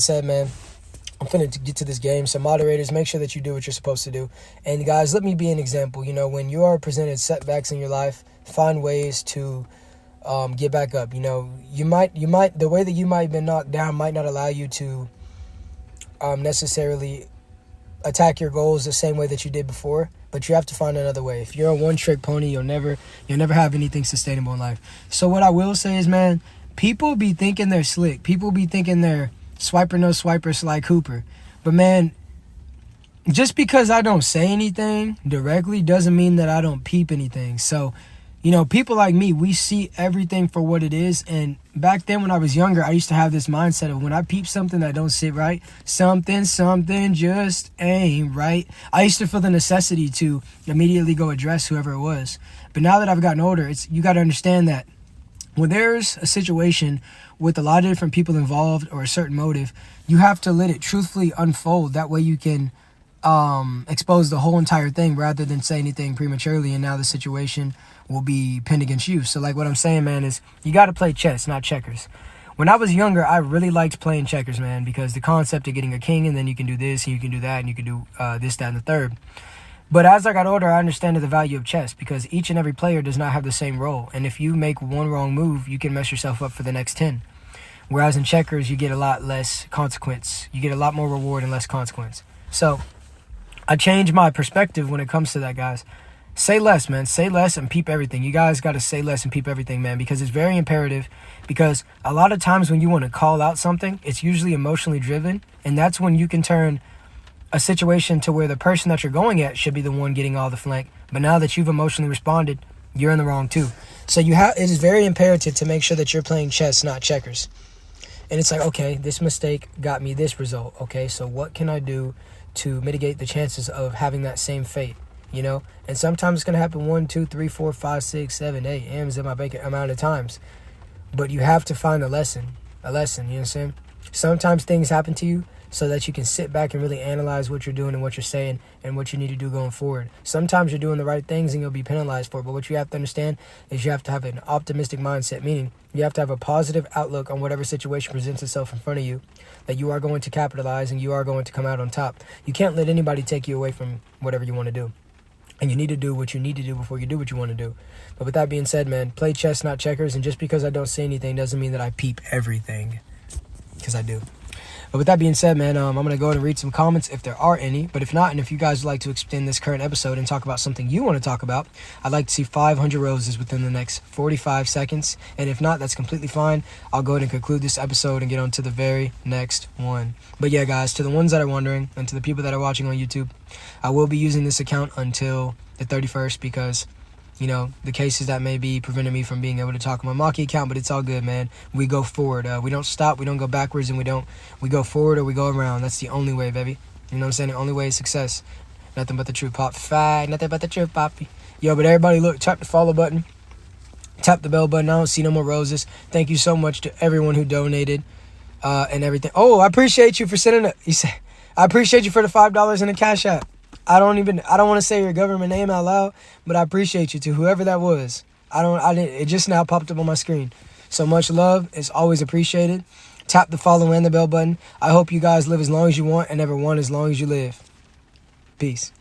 Said, man, I'm finna get to this game. So moderators, make sure that you do what you're supposed to do. And guys, let me be an example. You know, when you are presented setbacks in your life, find ways to get back up. You know, you might the way that you might have been knocked down might not allow you to necessarily attack your goals the same way that you did before, but you have to find another way. If you're a one-trick pony, you'll never have anything sustainable in life. So what I will say is, man, people be thinking they're slick. People be thinking they're swiper no swiper Sly Cooper. But man, just because I don't say anything directly doesn't mean that I don't peep anything. So, you know, people like me, we see everything for what it is. And back then when I was younger, I used to have this mindset of when I peep something that don't sit right, something just ain't right, I used to feel the necessity to immediately go address whoever it was. But now that I've gotten older, you got to understand that when there's a situation with a lot of different people involved or a certain motive, you have to let it truthfully unfold. That way you can expose the whole entire thing rather than say anything prematurely, and now the situation will be pinned against you. So like what I'm saying, man, is you got to play chess, not checkers. When I was younger, I really liked playing checkers, man, because the concept of getting a king and then you can do this and you can do that and you can do this, that, and the third. But as I got older, I understand the value of chess because each and every player does not have the same role. And if you make one wrong move, you can mess yourself up for the next 10. Whereas in checkers, you get a lot less consequence. You get a lot more reward and less consequence. So I changed my perspective when it comes to that, guys. Say less, man. Say less and peep everything. You guys got to say less and peep everything, man, because it's very imperative. Because a lot of times when you want to call out something, it's usually emotionally driven. And that's when you can turn a situation to where the person that you're going at should be the one getting all the flank. But now that you've emotionally responded, you're in the wrong too. So it is very imperative to make sure that you're playing chess, not checkers. And it's like, okay, this mistake got me this result. Okay, so what can I do to mitigate the chances of having that same fate? You know, and sometimes it's going to happen 1, 2, 3, 4, 5, 6, 7, 8 M's in my bank amount of times. But you have to find a lesson, you know what I'm saying? Sometimes things happen to you so that you can sit back and really analyze what you're doing and what you're saying and what you need to do going forward. Sometimes you're doing the right things and you'll be penalized for it. But what you have to understand is you have to have an optimistic mindset, meaning you have to have a positive outlook on whatever situation presents itself in front of you, that you are going to capitalize and you are going to come out on top. You can't let anybody take you away from whatever you want to do. And you need to do what you need to do before you do what you want to do. But with that being said, man, play chess, not checkers. And just because I don't say anything doesn't mean that I peep everything. Because I do. But with that being said, man, I'm going to go ahead and read some comments if there are any. But if not, and if you guys would like to extend this current episode and talk about something you want to talk about, I'd like to see 500 roses within the next 45 seconds. And if not, that's completely fine. I'll go ahead and conclude this episode and get on to the very next one. But yeah, guys, to the ones that are wondering and to the people that are watching on YouTube, I will be using this account until the 31st because, you know, the cases that may be preventing me from being able to talk on my Maxxkii account, but it's all good, man. We go forward. We don't stop. We don't go backwards, and we go forward or we go around. That's the only way, baby. You know what I'm saying? The only way is success. Nothing but the truth, pop. Fight. Nothing but the truth, poppy. Yo, but everybody, look, tap the follow button. Tap the bell button. I don't see no more roses. Thank you so much to everyone who donated and everything. Oh, I appreciate you for sending it. I appreciate you for the $5 in the Cash App. I don't want to say your government name out loud, but I appreciate you to whoever that was. It just now popped up on my screen. So much love. It's always appreciated. Tap the follow and the bell button. I hope you guys live as long as you want and never want as long as you live. Peace.